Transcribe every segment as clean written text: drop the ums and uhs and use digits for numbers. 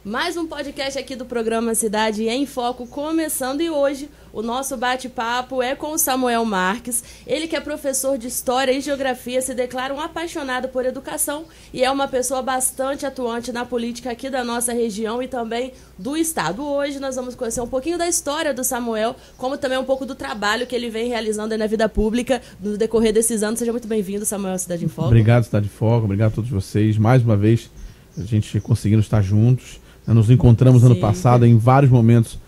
Mais um podcast aqui do programa Cidade em Foco começando, e hoje o nosso bate-papo é com o Samuel Marques. Ele que é professor de História e Geografia, se declara um apaixonado por educação e é uma pessoa bastante atuante na política aqui da nossa região e também do estado. Hoje nós vamos conhecer um pouquinho da história do Samuel, como também um pouco do trabalho que ele vem realizando aí na vida pública no decorrer desses anos. Seja muito bem-vindo, Samuel, à Cidade em Foco. Obrigado, Cidade em Foco. Obrigado a todos vocês. Mais uma vez, a gente conseguindo estar juntos. Nos encontramos ano passado em vários momentos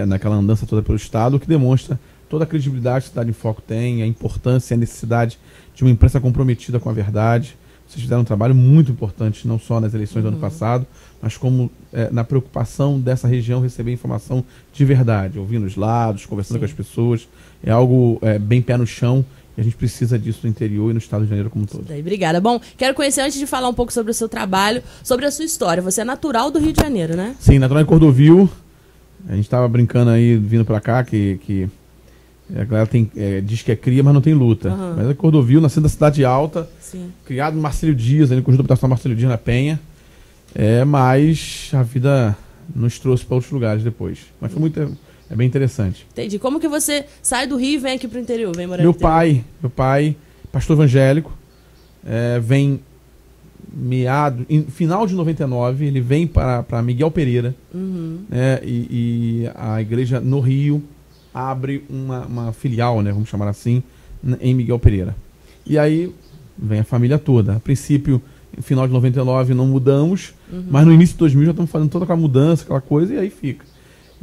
naquela andança toda pelo Estado, o que demonstra toda a credibilidade que a Cidade em Foco tem, a importância e a necessidade de uma imprensa comprometida com a verdade. Vocês fizeram um trabalho muito importante, não só nas eleições do ano passado, mas como na preocupação dessa região receber informação de verdade, ouvindo os lados, conversando com as pessoas. É algo bem pé no chão. E a gente precisa disso no interior e no estado de Janeiro como um todo. Obrigada. Bom, quero conhecer, antes de falar um pouco sobre o seu trabalho, sobre a sua história. Você é natural do Rio de Janeiro, né? Sim, natural em Cordovil. A gente estava brincando aí, vindo para cá, que a galera diz que é cria, mas não tem luta. Mas é Cordovil, nascendo da Cidade Alta, criado no Marcílio Dias, ali no Conjunto Habitacional Marcílio Dias, na Penha. Mas a vida nos trouxe para outros lugares depois. Mas foi muito... É bem interessante. Entendi. Como que você sai do Rio e vem aqui pro interior? Vem morar Meu pai, pastor evangélico, vem final de 99, ele vem para Miguel Pereira, e a igreja no Rio abre uma filial, né, vamos chamar assim, em Miguel Pereira. E aí vem a família toda. A princípio, no final de 99 não mudamos, mas no início de 2000 já estamos fazendo toda aquela mudança, aquela coisa, e aí fica.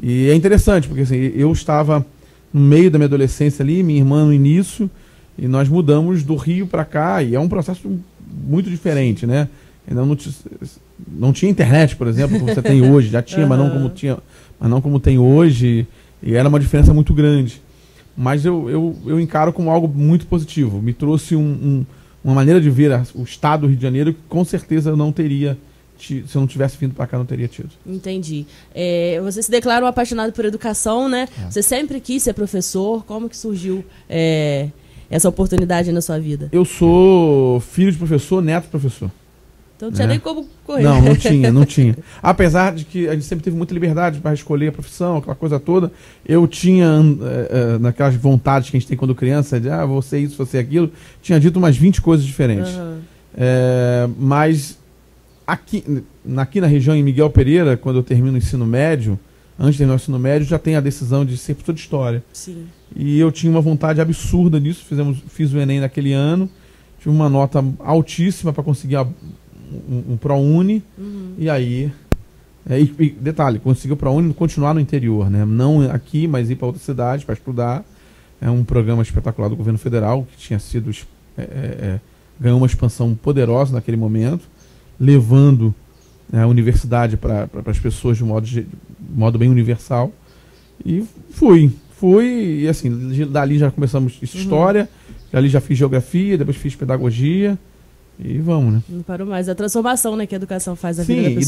E é interessante, porque assim, eu estava no meio da minha adolescência ali, minha irmã no início, e nós mudamos do Rio para cá, e é um processo muito diferente, né? Ainda não tinha internet, por exemplo, como você tem hoje, já tinha, mas não como tem hoje, e era uma diferença muito grande. Mas eu encaro como algo muito positivo, me trouxe uma maneira de ver o estado do Rio de Janeiro que com certeza eu não teria. Se eu não tivesse vindo para cá, não teria tido. Entendi. Você se declara um apaixonado por educação, né? Você sempre quis ser professor. Como que surgiu essa oportunidade na sua vida? Eu sou filho de professor, neto de professor. Então não tinha nem como correr. Não tinha. Apesar de que a gente sempre teve muita liberdade para escolher a profissão, aquela coisa toda, eu tinha, naquelas vontades que a gente tem quando criança, de vou ser isso, vou ser aquilo, tinha dito umas 20 coisas diferentes. Mas... Aqui na região, em Miguel Pereira, quando eu termino o ensino médio, antes de terminar o ensino médio, já tem a decisão de ser professor de História. Sim. E eu tinha uma vontade absurda nisso, fiz o Enem naquele ano, tive uma nota altíssima para conseguir um ProUni, e aí... detalhe, consegui o ProUni continuar no interior, né? Não aqui, mas ir para outra cidade para estudar. É um programa espetacular do governo federal, que tinha sido... ganhou uma expansão poderosa naquele momento, levando a universidade para as pessoas de modo bem universal. E fui, e assim, dali já começamos história, dali já fiz geografia, depois fiz pedagogia, e vamos, né? Não parou mais. A transformação, né, que a educação faz na vida da pessoa. E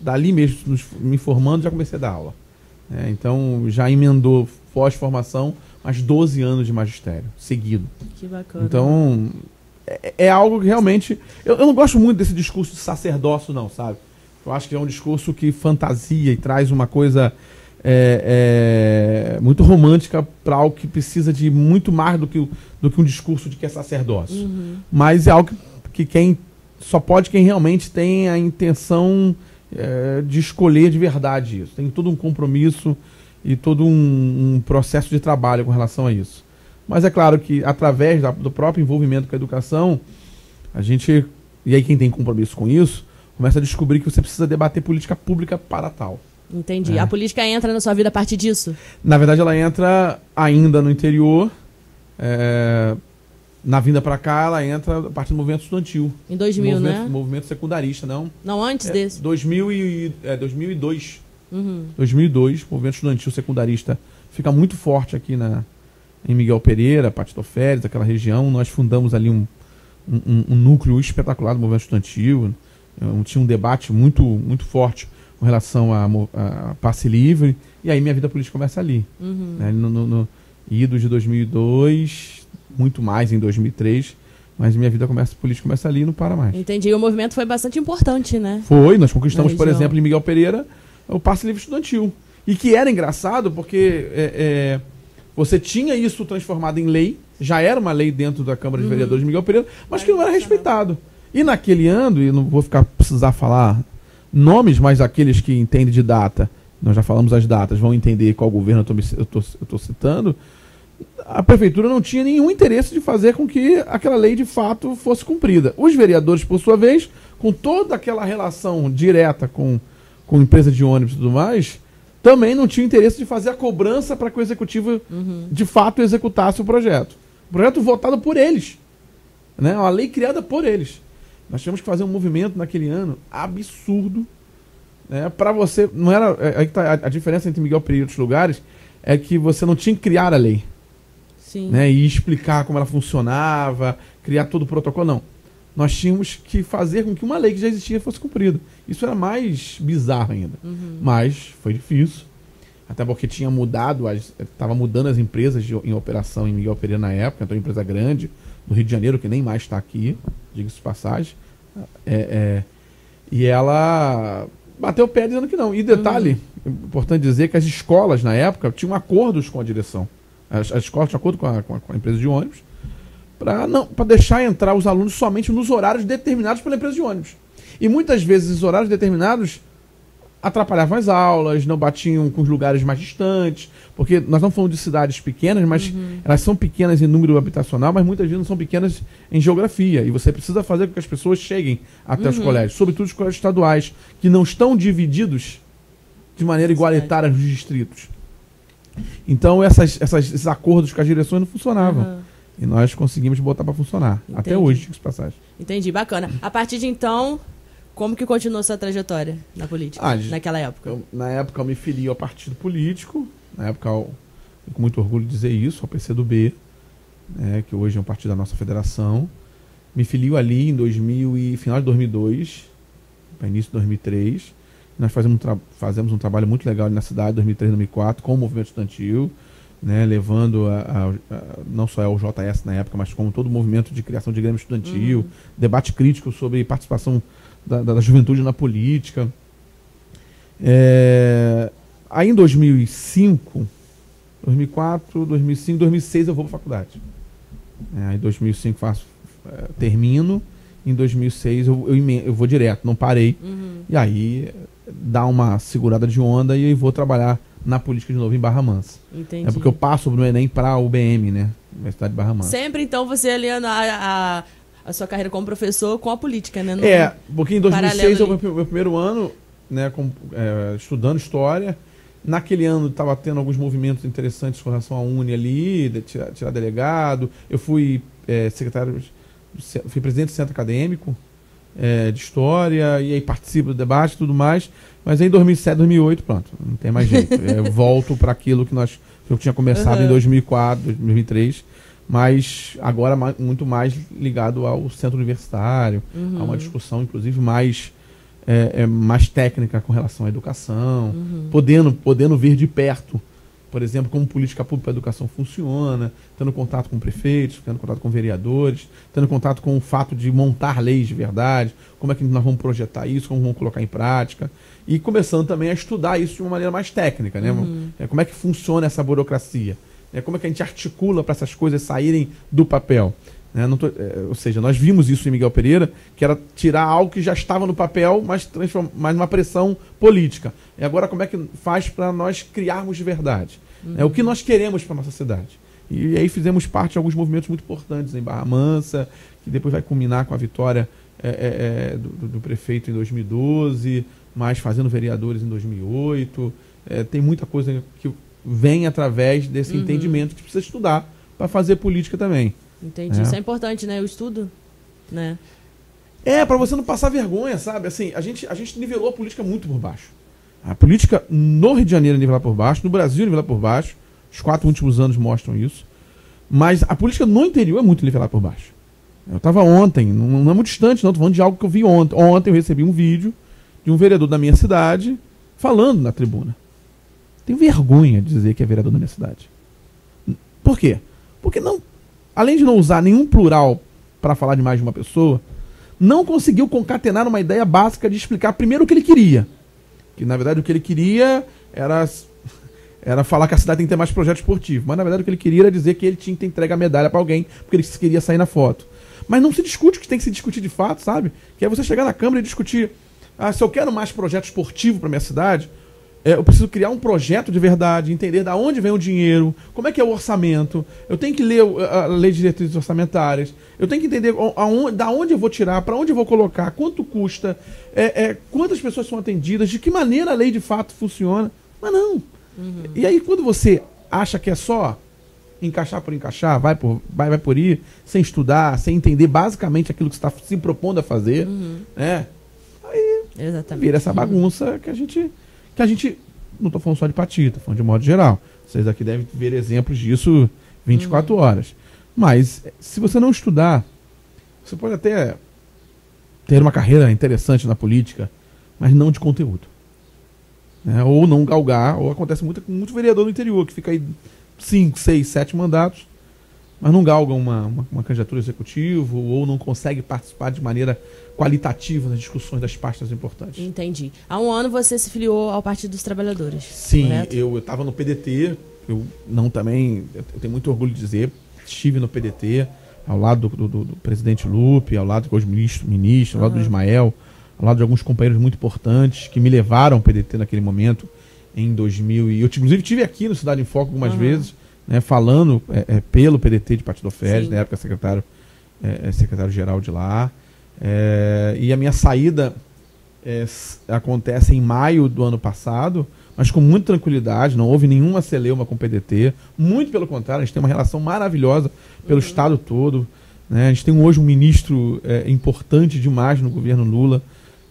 dali mesmo, me formando, já comecei a dar aula. Então, já emendou pós-formação, mais 12 anos de magistério, seguido. Que bacana. Então... É algo que realmente... Eu não gosto muito desse discurso de sacerdócio, não, sabe? Eu acho que é um discurso que fantasia e traz uma coisa muito romântica para algo que precisa de muito mais do que um discurso de que é sacerdócio. Mas é algo que só pode quem realmente tem a intenção de escolher de verdade isso. Tem todo um compromisso e todo um processo de trabalho com relação a isso. Mas é claro que, através do próprio envolvimento com a educação, a gente, e aí quem tem compromisso com isso, começa a descobrir que você precisa debater política pública para tal. Entendi. A política entra na sua vida a partir disso? Na verdade, ela entra ainda no interior. Na vinda para cá, ela entra a partir do movimento estudantil. Em 2000, né? Movimento secundarista, não? Não, antes desse? 2002. 2002, movimento estudantil secundarista fica muito forte aqui em Miguel Pereira, Patito Férez, aquela região. Nós fundamos ali um núcleo espetacular do movimento estudantil. Tinha um debate muito, muito forte com relação a passe livre. E aí minha vida política começa ali. No ido de 2002, muito mais em 2003, Mas minha vida política começa ali e não para mais. Entendi. E o movimento foi bastante importante, né? Foi, nós conquistamos, por exemplo, em Miguel Pereira, o passe livre estudantil. E que era engraçado porque você tinha isso transformado em lei, já era uma lei dentro da Câmara de Vereadores de Miguel Pereira, mas que não era respeitado. E naquele ano, e não vou precisar falar nomes, mas aqueles que entendem de data, nós já falamos as datas, vão entender qual governo eu estou citando, a prefeitura não tinha nenhum interesse de fazer com que aquela lei de fato fosse cumprida. Os vereadores, por sua vez, com toda aquela relação direta com empresa de ônibus e tudo mais, também não tinham interesse de fazer a cobrança para que o executivo de fato executasse o projeto. O projeto votado por eles, né? Uma lei criada por eles. Nós tivemos que fazer um movimento naquele ano absurdo, né? Para você, não era, aí que tá a diferença entre Miguel Pereira e outros lugares, é que você não tinha que criar a lei. Sim. Né, e explicar como ela funcionava, criar todo o protocolo, não. Nós tínhamos que fazer com que uma lei que já existia fosse cumprida. Isso era mais bizarro ainda. Mas foi difícil. Até porque tinha mudado, estava mudando as empresas em operação em Miguel Pereira na época, então uma empresa grande do Rio de Janeiro, que nem mais está aqui, diga-se de passagem. E ela bateu o pé dizendo que não. E detalhe, importante dizer que as escolas na época tinham acordos com a direção. As escolas tinham acordo com a empresa de ônibus para deixar entrar os alunos somente nos horários determinados pela empresa de ônibus. E muitas vezes os horários determinados atrapalhavam as aulas, não batiam com os lugares mais distantes, porque nós não falamos de cidades pequenas, mas elas são pequenas em número habitacional, mas muitas vezes não são pequenas em geografia. E você precisa fazer com que as pessoas cheguem até os colégios, sobretudo os colégios estaduais, que não estão divididos de maneira igualitária nos distritos. Então esses acordos com as direções não funcionavam. E nós conseguimos botar para funcionar. Entendi. Até hoje, diga-se de passagem. Entendi, bacana. A partir de então, como que continuou sua trajetória na política, naquela época? Na época eu me filio ao partido político. Na época eu tenho com muito orgulho de dizer isso, ao PCdoB, né, que hoje é um partido da nossa federação. Me filio ali em final de 2002, para início de 2003. Nós fazemos um trabalho muito legal ali na cidade, 2003, 2004, com o movimento estudantil, né, levando não só ao JS na época, mas como todo o movimento de criação de grêmio estudantil, debate crítico sobre participação da juventude na política. Aí em 2005, 2004, 2005, 2006 eu vou para a faculdade. Aí em 2005 termino, em 2006 eu vou direto, não parei. E aí dá uma segurada de onda e eu vou trabalhar na política de novo em Barra Mansa. Entendi. É porque eu passo no Enem para a UBM, né? Universidade de Barra Mansa. Sempre então você aliando a sua carreira como professor com a política, né? Porque em 2006 eu meu primeiro ano, né, estudando história. Naquele ano estava tendo alguns movimentos interessantes com relação à Uni ali, de tirar delegado. Eu fui fui presidente do centro acadêmico de história, e aí participo do debate e tudo mais. Mas aí em 2007, 2008, pronto, não tem mais jeito. Eu volto para aquilo que eu tinha começado em 2004, 2003, mas agora muito mais ligado ao centro universitário, a uma discussão, inclusive, mais técnica com relação à educação, podendo ver de perto, por exemplo, como política pública para a educação funciona, tendo contato com prefeitos, tendo contato com vereadores, tendo contato com o fato de montar leis de verdade, como é que nós vamos projetar isso, como vamos colocar em prática, e começando também a estudar isso de uma maneira mais técnica, né? Como é que funciona essa burocracia, como é que a gente articula para essas coisas saírem do papel. Ou seja, nós vimos isso em Miguel Pereira, que era tirar algo que já estava no papel, mas transformar numa pressão política. E agora como é que faz para nós criarmos de verdade? O que nós queremos para a nossa cidade. E aí fizemos parte de alguns movimentos muito importantes em Barra Mansa, que depois vai culminar com a vitória do prefeito em 2012, mas fazendo vereadores em 2008. Tem muita coisa que vem através desse entendimento que precisa estudar para fazer política também. Entendi. Isso é importante, né? O estudo, né? Para você não passar vergonha, sabe? Assim, a gente nivelou a política muito por baixo. A política no Rio de Janeiro é nivelada por baixo, no Brasil é nivelada por baixo. Os 4 últimos anos mostram isso. Mas a política no interior é muito nivelada por baixo. Eu estava ontem, não é muito distante, não. Estou falando de algo que eu vi ontem. Ontem eu recebi um vídeo de um vereador da minha cidade falando na tribuna. Tenho vergonha de dizer que é vereador da minha cidade. Por quê? Porque não... Além de não usar nenhum plural para falar de mais de uma pessoa, não conseguiu concatenar uma ideia básica de explicar primeiro o que ele queria. Que, na verdade, o que ele queria era falar que a cidade tem que ter mais projeto esportivo. Mas, na verdade, o que ele queria era dizer que ele tinha que entregar a medalha para alguém, porque ele queria sair na foto. Mas não se discute o que tem que se discutir de fato, sabe? Que é você chegar na Câmara e discutir, se eu quero mais projeto esportivo para minha cidade, eu preciso criar um projeto de verdade, entender de onde vem o dinheiro, como é que é o orçamento, eu tenho que ler a lei de diretrizes orçamentárias, eu tenho que entender da onde eu vou tirar, para onde eu vou colocar, quanto custa, quantas pessoas são atendidas, de que maneira a lei de fato funciona. Mas não. Uhum. E aí quando você acha que é só encaixar por encaixar, vai por ir, sem estudar, sem entender basicamente aquilo que você está se propondo a fazer, né? Aí vira essa bagunça que a gente não estou falando só de Pati, estou falando de modo geral. Vocês aqui devem ver exemplos disso 24 horas. Mas, se você não estudar, você pode até ter uma carreira interessante na política, mas não de conteúdo. Né? Ou não galgar, ou acontece muito com muito vereador no interior, que fica aí 5, 6, 7 mandatos, mas não galga uma candidatura executiva, ou não consegue participar de maneira qualitativa nas discussões das pastas importantes. Entendi. Há um ano você se filiou ao Partido dos Trabalhadores. Sim, correto? Eu estava no PDT, eu tenho muito orgulho de dizer, estive no PDT, ao lado do presidente Lupe, ao lado dos ministros, ao lado do Ismael, ao lado de alguns companheiros muito importantes que me levaram ao PDT naquele momento, em 2000. E eu, inclusive, estive aqui no Cidade em Foco algumas vezes, né, falando pelo PDT de Partido Oferes, na época secretário-geral de lá. E a minha saída acontece em maio do ano passado, mas com muita tranquilidade, não houve nenhuma celeuma com o PDT, muito pelo contrário, a gente tem uma relação maravilhosa pelo Estado todo, né? A gente tem hoje um ministro importante demais no governo Lula,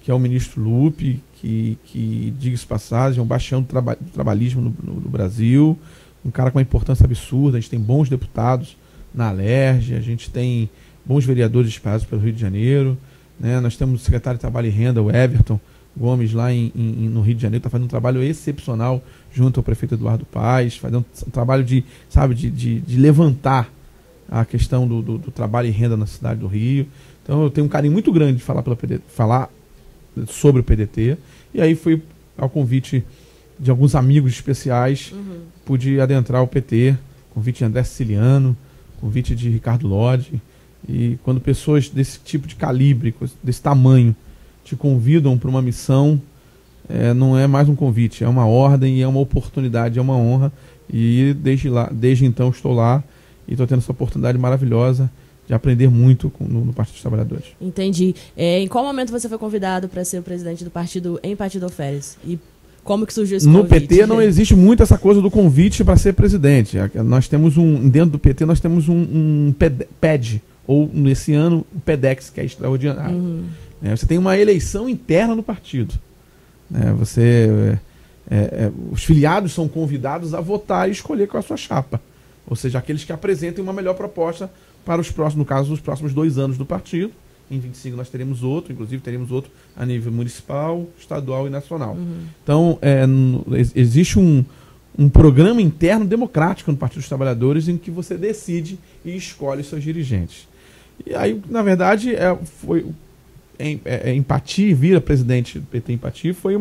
que é o ministro Lupe, que diga-se passagem, é um bastião do trabalhismo no Brasil, um cara com uma importância absurda. A gente tem bons deputados na Alerj, a gente tem bons vereadores espalhados pelo Rio de Janeiro, né? Nós temos o secretário de Trabalho e Renda, o Everton Gomes, lá no Rio de Janeiro, está fazendo um trabalho excepcional junto ao prefeito Eduardo Paes, fazendo um trabalho de levantar a questão do trabalho e renda na cidade do Rio. Então eu tenho um carinho muito grande de falar sobre o PDT, e aí fui ao convite de alguns amigos especiais, pude adentrar o PT, convite de André Siciliano, convite de Ricardo Lodge, e quando pessoas desse tipo de calibre, desse tamanho, te convidam para uma missão, não é mais um convite, é uma ordem, é uma oportunidade, é uma honra, e desde então estou lá, e estou tendo essa oportunidade maravilhosa de aprender muito no Partido dos Trabalhadores. Entendi. Em qual momento você foi convidado para ser o presidente do partido em Partido Oferes? E como que surgiu esse convite? No PT não existe muito essa coisa do convite para ser presidente. Nós temos dentro do PT nós temos um PED, ou nesse ano o PEDEX, que é extraordinário. Você tem uma eleição interna no partido. Os filiados são convidados a votar e escolher qual é a sua chapa. Ou seja, aqueles que apresentem uma melhor proposta para os próximos 2 anos do partido. Em 25 nós teremos outro, inclusive teremos outro a nível municipal, estadual e nacional. Então, existe um programa interno democrático no Partido dos Trabalhadores em que você decide e escolhe seus dirigentes. E aí, na verdade, Pati, vira presidente do PT em Pati, foi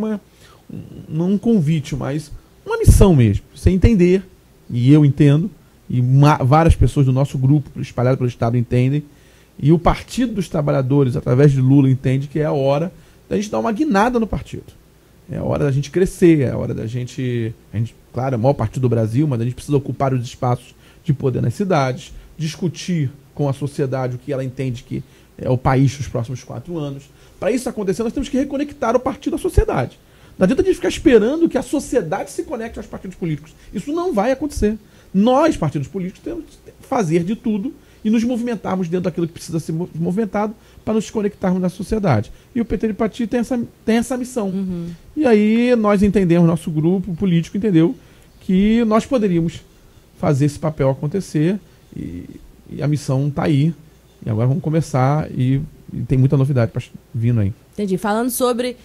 não um convite, mas uma missão mesmo. Você entender, e eu entendo, e várias pessoas do nosso grupo, espalhado pelo Estado, entendem, e o Partido dos Trabalhadores, através de Lula, entende que é a hora da gente dar uma guinada no partido. É a hora da gente crescer, é a hora da gente... Claro, é o maior partido do Brasil, mas a gente precisa ocupar os espaços de poder nas cidades, discutir com a sociedade o que ela entende que é o país nos próximos 4 anos. Para isso acontecer, nós temos que reconectar o partido à sociedade. Não adianta a gente ficar esperando que a sociedade se conecte aos partidos políticos. Isso não vai acontecer. Nós, partidos políticos, temos que fazer de tudo e nos movimentarmos dentro daquilo que precisa ser movimentado para nos conectarmos na sociedade. E o PT de Pati tem essa missão. E aí nós entendemos, nosso grupo político entendeu que nós poderíamos fazer esse papel acontecer, e a missão está aí. E agora vamos começar, e tem muita novidade vindo aí. Entendi. Falando sobre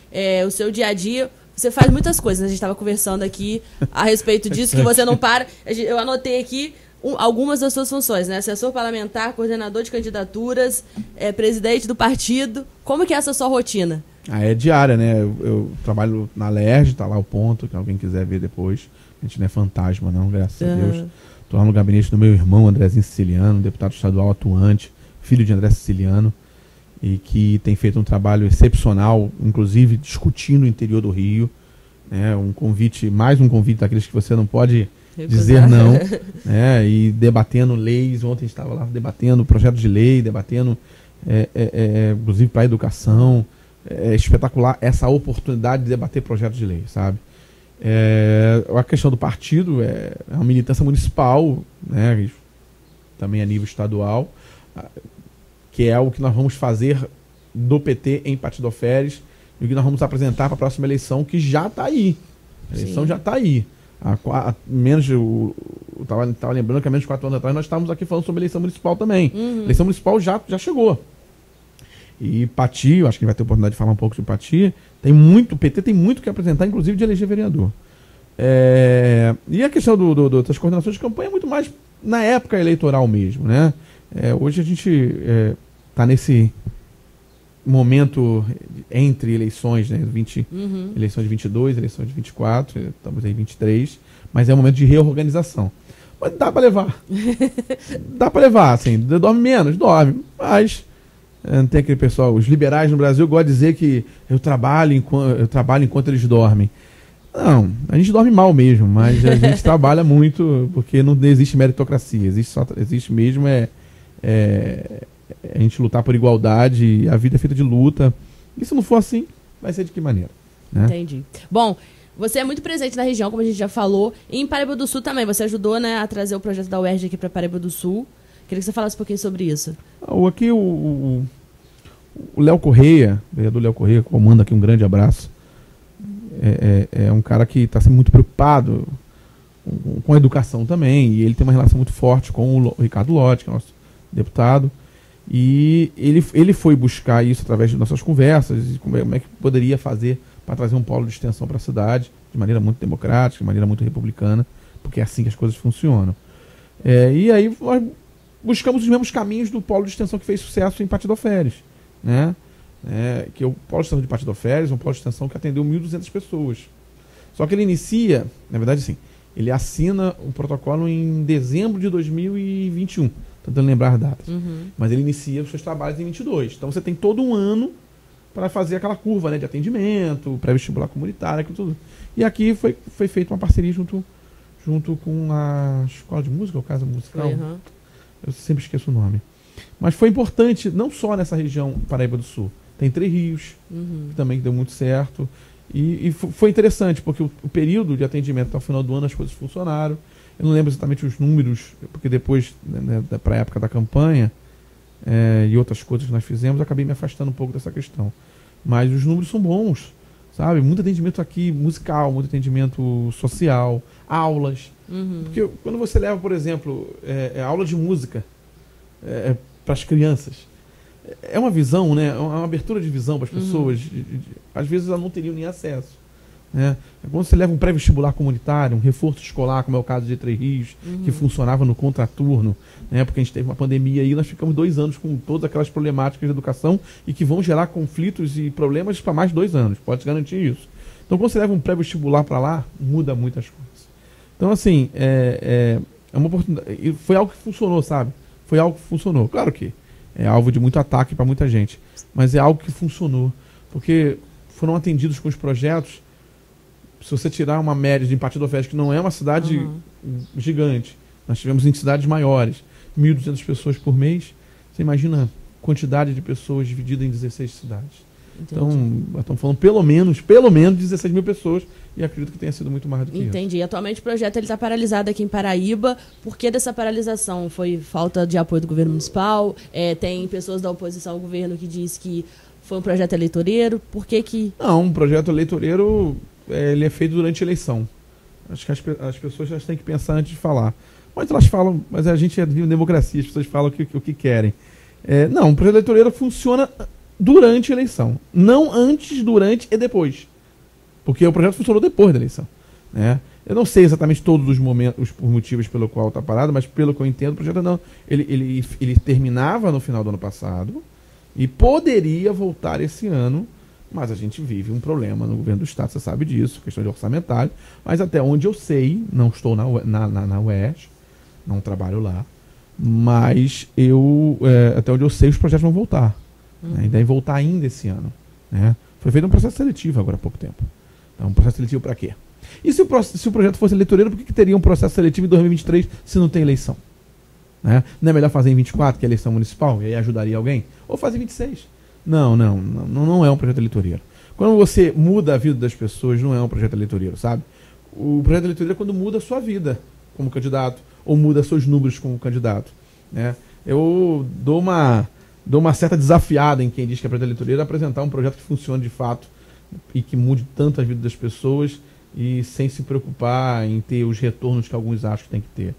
o seu dia a dia, você faz muitas coisas. A gente estava conversando aqui a respeito disso, que você não para. Eu anotei aqui algumas das suas funções, né? Assessor parlamentar, coordenador de candidaturas, presidente do partido. Como que é essa sua rotina? É diária, né? Eu trabalho na LERJ, tá lá o ponto, que alguém quiser ver depois. A gente não é fantasma, não, graças a Deus. Estou lá no gabinete do meu irmão, Andrezinho Siciliano, deputado estadual atuante, filho de André Siciliano, e que tem feito um trabalho excepcional, inclusive discutindo o interior do Rio. Né? Mais um convite daqueles que você não pode dizer não. Né? E debatendo leis. Ontem estava lá debatendo projetos de lei, debatendo, inclusive para a educação. É espetacular essa oportunidade de debater projetos de lei, sabe? A questão do partido é uma militância municipal, né? Também a nível estadual, que é o que nós vamos fazer do PT em Partido Oferes e o que nós vamos apresentar para a próxima eleição, que já está aí. A eleição já está aí. Estava lembrando que há menos de 4 anos atrás nós estávamos aqui falando sobre eleição municipal também. A eleição municipal já chegou. E Pati, eu acho que vai ter oportunidade de falar um pouco de Pati, o PT tem muito que apresentar, inclusive de eleger vereador. E a questão das coordenações de campanha é muito mais na época eleitoral mesmo, né? Hoje a gente está nesse momento entre eleições, né? Eleições de 22, eleições de 24, estamos em 23, mas é um momento de reorganização. Mas dá para levar. Dá para levar, assim, dorme menos, mas... Não tem aquele pessoal, os liberais no Brasil gostam de dizer que eu trabalho enquanto eles dormem. Não, a gente dorme mal mesmo, mas a gente trabalha muito, porque não existe meritocracia, existe mesmo a gente lutar por igualdade, a vida é feita de luta. E se não for assim, vai ser de que maneira? Né? Entendi. Bom, você é muito presente na região, como a gente já falou, e em Paraíba do Sul também. Você ajudou, né, a trazer o projeto da UERJ aqui para Paraíba do Sul. Queria que você falasse um pouquinho sobre isso. Aqui o Léo Correia, o vereador Léo Correia, comanda aqui um grande abraço. É um cara que está sempre muito preocupado com a educação também, e ele tem uma relação muito forte com o Ricardo Lotti, que é nosso deputado, e ele foi buscar isso através de nossas conversas, e como é que poderia fazer para trazer um polo de extensão para a cidade, de maneira muito democrática, de maneira muito republicana, porque é assim que as coisas funcionam. E aí nós buscamos os mesmos caminhos do polo de extensão que fez sucesso em Partido Oferes, né? Que é o polo de extensão de Partido Oferes, um polo de extensão que atendeu 1.200 pessoas. Só que ele inicia, na verdade, sim, ele assina o protocolo em dezembro de 2021, tentando lembrar as datas. Mas ele inicia os seus trabalhos em 22. Então você tem todo um ano para fazer aquela curva, né, de atendimento, pré-vestibular comunitário, aquilo tudo. E aqui foi feita uma parceria junto com a Escola de Música, ou Casa Musical. Eu sempre esqueço o nome. Mas foi importante, não só nessa região Paraíba do Sul. Tem Três Rios, que também deu muito certo. E foi interessante, porque o período de atendimento até o final do ano as coisas funcionaram. Eu não lembro exatamente os números, porque depois, né, para a época da campanha e outras coisas que nós fizemos, eu acabei me afastando um pouco dessa questão. Mas os números são bons, sabe? Muito atendimento aqui musical, muito atendimento social, aulas. Porque quando você leva, por exemplo, aula de música para as crianças, é uma visão, né? É uma abertura de visão para as pessoas. Às vezes elas não teriam nem acesso. Né? Quando você leva um pré-vestibular comunitário, um reforço escolar, como é o caso de Três Rios, que funcionava no contraturno, né? Porque a gente teve uma pandemia e nós ficamos 2 anos com todas aquelas problemáticas de educação e que vão gerar conflitos e problemas para mais de 2 anos, pode garantir isso. Então, quando você leva um pré-vestibular para lá, muda muitas coisas. Então, assim, é uma oportunidade. E foi algo que funcionou, sabe? Foi algo que funcionou. Claro que é alvo de muito ataque para muita gente, mas é algo que funcionou, porque foram atendidos com os projetos. Se você tirar uma média de Partido Oferes, que não é uma cidade gigante, nós tivemos em cidades maiores, 1.200 pessoas por mês, você imagina a quantidade de pessoas dividida em 16 cidades. Entendi. Então, estamos falando pelo menos 16 mil pessoas, e acredito que tenha sido muito mais do que isso. Entendi. Atualmente o projeto está paralisado aqui em Paraíba. Por que dessa paralisação? Foi falta de apoio do governo municipal? Tem pessoas da oposição ao governo que diz que foi um projeto eleitoreiro? Por que... Não, um projeto eleitoreiro ele é feito durante a eleição. Acho que as pessoas já têm que pensar antes de falar. Mas elas falam, mas a gente vive em democracia, as pessoas falam o que querem. Não, um projeto eleitoreiro funciona durante a eleição, não antes, durante e depois, porque o projeto funcionou depois da eleição, né? Eu não sei exatamente todos os momentos, os motivos pelo qual está parado, mas pelo que eu entendo, o projeto não. Ele terminava no final do ano passado e poderia voltar esse ano, mas a gente vive um problema no governo do Estado, você sabe disso, questão de orçamentário. Mas até onde eu sei, não estou na UERJ, não trabalho lá, mas até onde eu sei, os projetos vão voltar. Né, e devem voltar ainda esse ano. Né? Foi feito um processo seletivo agora há pouco tempo. Então, um processo seletivo para quê? E se o projeto fosse eleitoreiro, por que teria um processo seletivo em 2023 se não tem eleição? Né? Não é melhor fazer em 24, que é a eleição municipal, e aí ajudaria alguém? Ou fazer em 26? Não é um projeto eleitoreiro. Quando você muda a vida das pessoas, não é um projeto eleitoreiro, sabe? O projeto eleitoreiro é quando muda a sua vida como candidato, ou muda seus números como candidato. Né? Eu dou uma certa desafiada em quem diz que é projeto eleitoreiro apresentar um projeto que funcione de fato e que mude tanto a vida das pessoas e sem se preocupar em ter os retornos que alguns acham que tem que ter.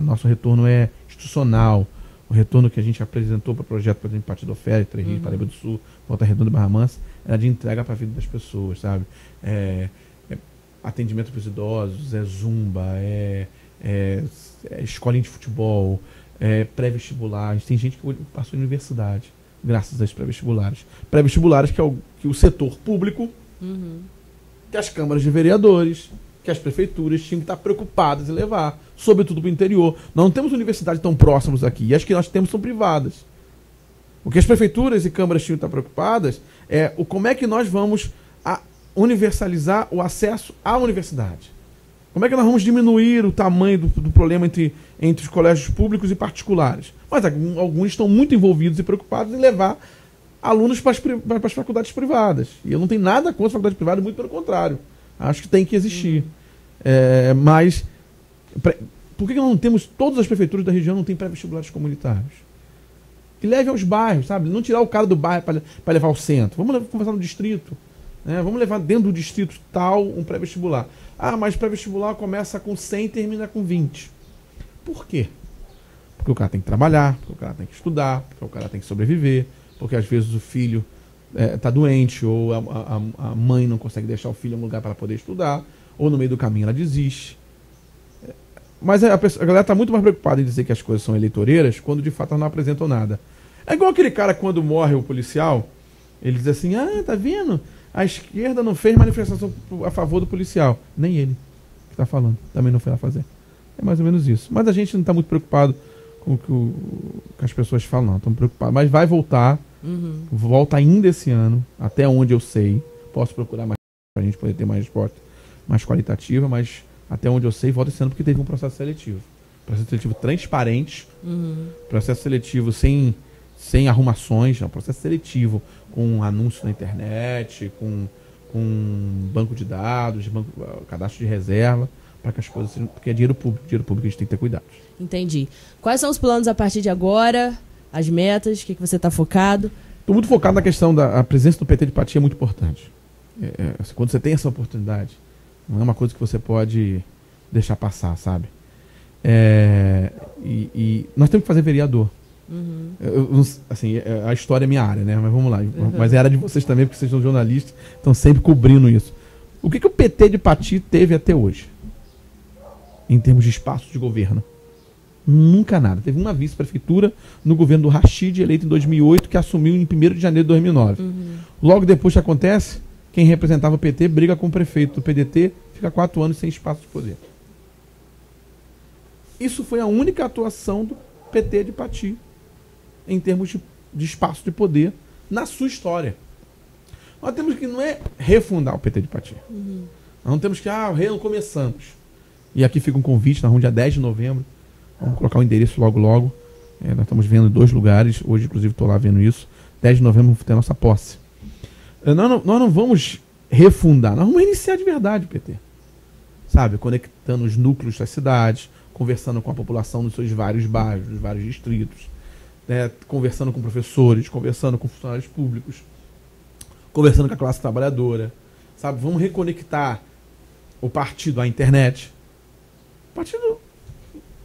Nosso retorno é institucional. O retorno que a gente apresentou para o projeto, por exemplo, Partido Oferta, Três Rios, Paraíba do Sul, Volta Redonda e Barra Mansa, era de entrega para a vida das pessoas, sabe? Atendimento para os idosos, zumba, escolinha de futebol, pré-vestibular. A gente tem gente que passou em universidade, graças a esses pré-vestibulares. Pré-vestibulares que o setor público, que as câmaras de vereadores, que as prefeituras tinham que estar preocupadas em levar, sobretudo para o interior. Nós não temos universidades tão próximas aqui, e as que nós temos são privadas. O que as prefeituras e câmaras tinham que estar preocupadas é como é que nós vamos universalizar o acesso à universidade. Como é que nós vamos diminuir o tamanho do problema entre os colégios públicos e particulares? Mas alguns estão muito envolvidos e preocupados em levar alunos para as faculdades privadas. E eu não tenho nada contra as faculdades privadas, muito pelo contrário. Acho que tem que existir. Mas por que não temos, todas as prefeituras da região não têm pré-vestibulares comunitários? Que leve aos bairros, sabe? Não tirar o cara do bairro para levar ao centro. Vamos conversar no distrito. Né? Vamos levar dentro do distrito tal um pré-vestibular. Mas pré-vestibular começa com 100 e termina com 20. Por quê? Porque o cara tem que trabalhar, porque o cara tem que estudar, porque o cara tem que sobreviver, porque às vezes o filho está doente, ou a mãe não consegue deixar o filho em um lugar para poder estudar, ou no meio do caminho ela desiste. Mas a galera está muito mais preocupada em dizer que as coisas são eleitoreiras quando de fato elas não apresentam nada. É igual aquele cara quando morre o policial, ele diz assim, tá vendo? A esquerda não fez manifestação a favor do policial. Nem ele que está falando, também não foi lá fazer. É mais ou menos isso. Mas a gente não está muito preocupado com o que as pessoas falam, não. Estamos preocupados. Mas vai voltar. Volta ainda esse ano, até onde eu sei. Posso procurar mais para a gente poder ter mais resposta mais qualitativa, mas até onde eu sei, volta esse ano porque teve um processo seletivo. Processo seletivo transparente, processo seletivo sem arrumações, um processo seletivo com anúncio na internet, com banco de dados, cadastro de reserva, para que as coisas sejam, porque é dinheiro público a gente tem que ter cuidado. Entendi. Quais são os planos a partir de agora? As metas? O que você está focado? Estou muito focado na questão da presença do PT de Pati, é muito importante. Quando você tem essa oportunidade, não é uma coisa que você pode deixar passar, sabe? E nós temos que fazer vereador. Assim, a história é minha área, né? Mas vamos lá. Mas é área de vocês também, porque vocês são jornalistas, estão sempre cobrindo isso. O que o PT de Pati teve até hoje? Em termos de espaço de governo? Nunca nada. Teve uma vice-prefeitura no governo do Rachid, eleito em 2008, que assumiu em 1º de janeiro de 2009. Logo depois que acontece, quem representava o PT briga com o prefeito do PDT, fica 4 anos sem espaço de poder. Isso foi a única atuação do PT de Pati em termos de espaço de poder na sua história. Nós temos que não é refundar o PT de Pati. Nós não temos que, começamos. E aqui fica um convite, nós vamos dia 10 de novembro, vamos colocar o endereço logo. Nós estamos vendo em 2 lugares, hoje inclusive estou lá vendo isso. 10 de novembro vamos ter a nossa posse. Nós não vamos refundar, nós vamos iniciar de verdade o PT. Sabe, conectando os núcleos das cidades, conversando com a população nos seus vários bairros, nos vários distritos, conversando com professores, conversando com funcionários públicos, conversando com a classe trabalhadora, sabe? Vamos reconectar o partido à internet. O partido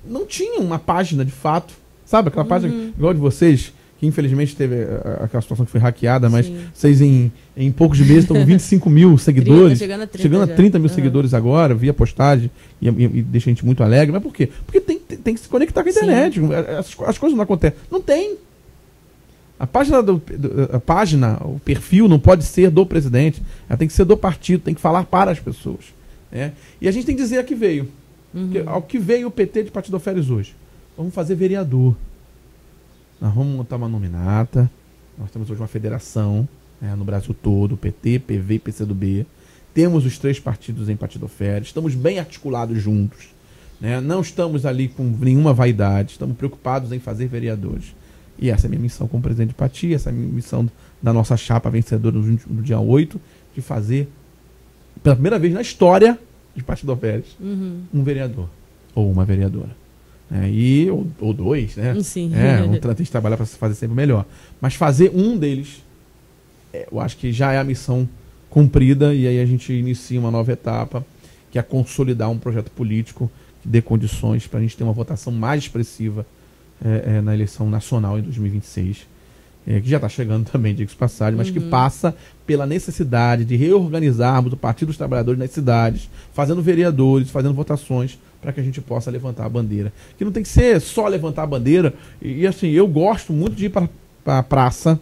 não tinha uma página de fato, sabe? Aquela página igual de vocês, que infelizmente teve aquela situação que foi hackeada, mas Sim. vocês em poucos meses estão com 25 mil seguidores. Chegando a 30 mil seguidores agora, via postagem, e deixa a gente muito alegre. Mas por quê? Porque tem que se conectar com a internet. As coisas não acontecem. Não tem. A página, o perfil não pode ser do presidente. Ela tem que ser do partido, tem que falar para as pessoas. Né? E a gente tem que dizer a que veio. Ao que veio o PT de Partido Férias hoje. Vamos fazer vereador. Nós vamos montar uma nominata. Nós temos hoje uma federação, né, no Brasil todo, PT, PV e PCdoB. Temos os 3 partidos em Partido Férias. Estamos bem articulados juntos. Né? Não estamos ali com nenhuma vaidade. Estamos preocupados em fazer vereadores. E essa é a minha missão como presidente de Pati, essa é a minha missão da nossa chapa vencedora no dia 8, de fazer, pela primeira vez na história de Partido Férias, um vereador ou uma vereadora. Ou 2, né? Sim. Tem que trabalhar para fazer sempre melhor. Mas fazer um deles, eu acho que já é a missão cumprida, e aí a gente inicia uma nova etapa, que é consolidar um projeto político que dê condições para a gente ter uma votação mais expressiva na eleição nacional em 2026, que já está chegando também, diga-se de passagem, mas que passa pela necessidade de reorganizarmos o Partido dos Trabalhadores nas cidades, fazendo vereadores, fazendo votações, para que a gente possa levantar a bandeira. Que não tem que ser só levantar a bandeira, e assim, eu gosto muito de ir para a praça,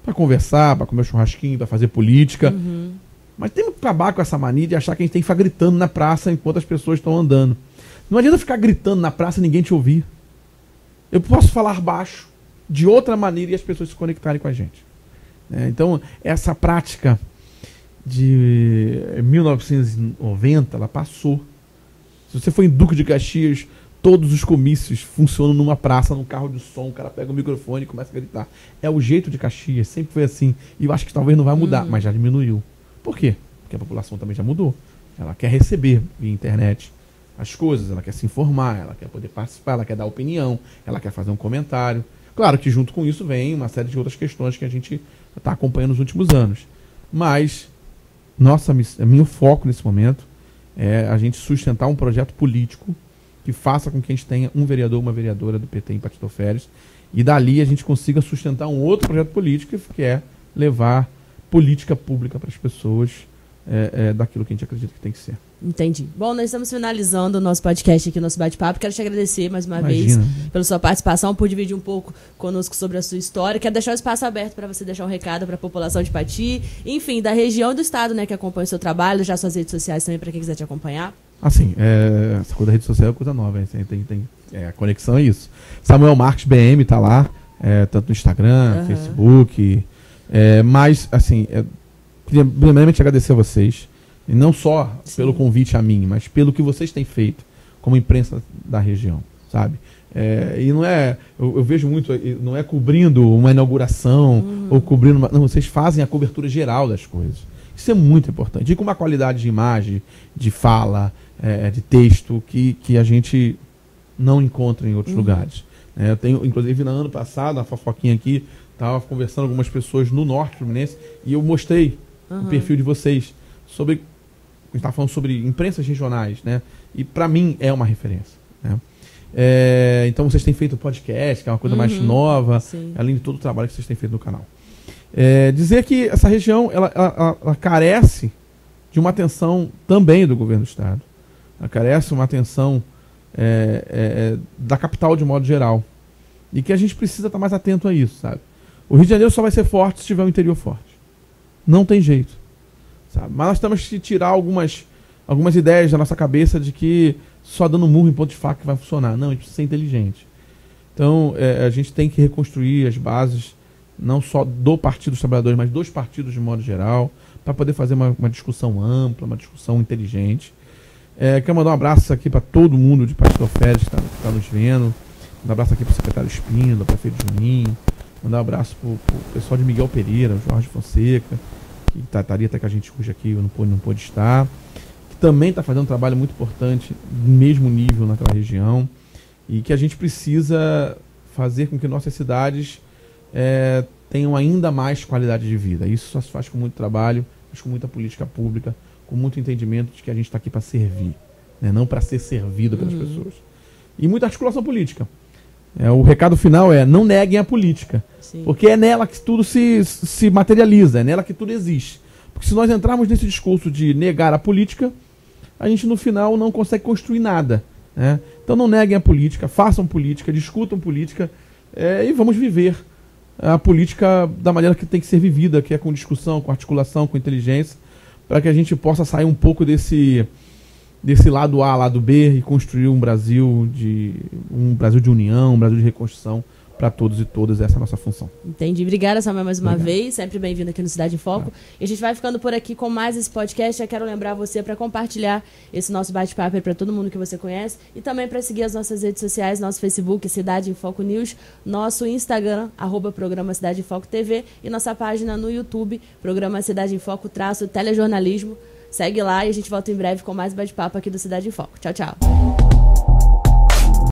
para conversar, para comer um churrasquinho, para fazer política, mas temos que acabar com essa mania de achar que a gente tem que ficar gritando na praça enquanto as pessoas estão andando. Não adianta ficar gritando na praça e ninguém te ouvir. Eu posso falar baixo de outra maneira e as pessoas se conectarem com a gente. Então, essa prática de 1990, ela passou. Se você for em Duque de Caxias, todos os comícios funcionam numa praça, num carro de som, o cara pega o microfone e começa a gritar. É o jeito de Caxias, sempre foi assim. E eu acho que talvez não vai mudar, mas já diminuiu. Por quê? Porque a população também já mudou. Ela quer receber via internet as coisas, ela quer se informar, ela quer poder participar, ela quer dar opinião, ela quer fazer um comentário. Claro que junto com isso vem uma série de outras questões que a gente está acompanhando nos últimos anos. Mas meu foco nesse momento é a gente sustentar um projeto político que faça com que a gente tenha um vereador, uma vereadora do PT em Partido Férias, e dali a gente consiga sustentar um outro projeto político que é levar política pública para as pessoas, daquilo que a gente acredita que tem que ser. Entendi. Bom, nós estamos finalizando o nosso podcast aqui, o nosso bate-papo. Quero te agradecer mais uma vez pela sua participação, por dividir um pouco conosco sobre a sua história. Quero deixar o espaço aberto para você deixar um recado para a população de Pati, enfim, da região e do estado, né, que acompanha o seu trabalho, já suas redes sociais também, para quem quiser te acompanhar. Assim, essa coisa da rede social é coisa nova, a conexão é isso. Samuel Marques BM está lá, tanto no Instagram, Facebook, mas, assim, queria primeiramente agradecer a vocês, e não só pelo convite a mim, mas pelo que vocês têm feito como imprensa da região, sabe? E não é, eu vejo muito, não é cobrindo uma inauguração ou cobrindo não, vocês fazem a cobertura geral das coisas. Isso é muito importante. E com uma qualidade de imagem, de fala, de texto, que a gente não encontra em outros lugares. Eu tenho, inclusive, no ano passado, na fofoquinha aqui, estava conversando com algumas pessoas no Norte Fluminense e eu mostrei o perfil de vocês sobre... A gente estava falando sobre imprensas regionais, né? E para mim é uma referência, né? Então vocês têm feito podcast, que é uma coisa mais nova, além de todo o trabalho que vocês têm feito no canal. Dizer que essa região ela carece de uma atenção também do governo do estado. Ela carece de uma atenção da capital de modo geral. E que a gente precisa estar mais atento a isso, sabe? O Rio de Janeiro só vai ser forte se tiver um interior forte. Não tem jeito. Sabe? Mas nós temos que tirar algumas ideias da nossa cabeça de que só dando murro em ponto de faca que vai funcionar. Não, a gente precisa ser inteligente. Então, a gente tem que reconstruir as bases, não só do Partido dos Trabalhadores, mas dos partidos de modo geral, para poder fazer uma discussão ampla, uma discussão inteligente. Quero mandar um abraço aqui para todo mundo de Partido Férias que está nos vendo. Mandar um abraço aqui para o secretário Espíndola, para o prefeito Juninho. Mandar um abraço para o pessoal de Miguel Pereira, Jorge Fonseca, que estaria até com a gente hoje aqui, não pôde estar, que também está fazendo um trabalho muito importante, do mesmo nível naquela região, e que a gente precisa fazer com que nossas cidades tenham ainda mais qualidade de vida. Isso só se faz com muito trabalho, mas com muita política pública, com muito entendimento de que a gente está aqui para servir, né? Não para ser servido pelas pessoas. E muita articulação política. O recado final é: não neguem a política. Sim. Porque é nela que tudo se materializa, é nela que tudo existe. Porque se nós entrarmos nesse discurso de negar a política, a gente no final não consegue construir nada, né? Então não neguem a política, façam política, discutam política, e vamos viver a política da maneira que tem que ser vivida, que é com discussão, com articulação, com inteligência, para que a gente possa sair um pouco desse lado A, lado B, e construir um Brasil de união, um Brasil de reconstrução para todos e todas. Essa é a nossa função. Entendi. Obrigada, Samuel, mais uma vez. Sempre bem-vindo aqui no Cidade em Foco. E a gente vai ficando por aqui com mais esse podcast. Já quero lembrar você para compartilhar esse nosso bate-papo para todo mundo que você conhece e também para seguir as nossas redes sociais, nosso Facebook, Cidade em Foco News, nosso Instagram, @programa Cidade em Foco TV, e nossa página no YouTube, Programa Cidade em Foco _telejornalismo. Segue lá e a gente volta em breve com mais bate-papo aqui do Cidade em Foco. Tchau, tchau.